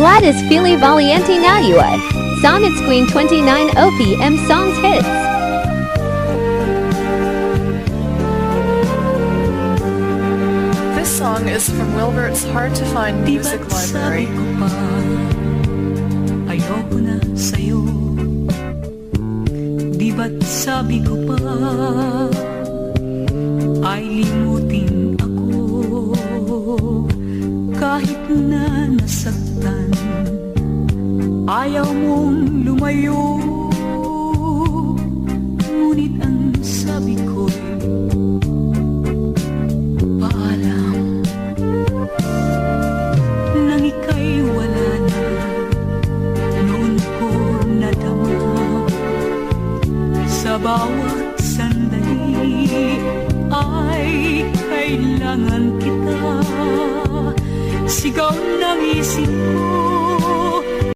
Gladys Fili Valiente Nayua. Sonnets Queen 29 OPM Songs Hits. This song is from Wilbert's Hard to Find Music Library. Ayoko na sa'yo. Di ba't sabi ko pa ay limutin ako kahit na nasaktan. Ayaw mong lumayo, ngunit ang sabi ko'y paalam. Nang ika'y wala na, noon ko nadama. Sa bawat sandali ay kailangan kita. Sigaw ng isip ko,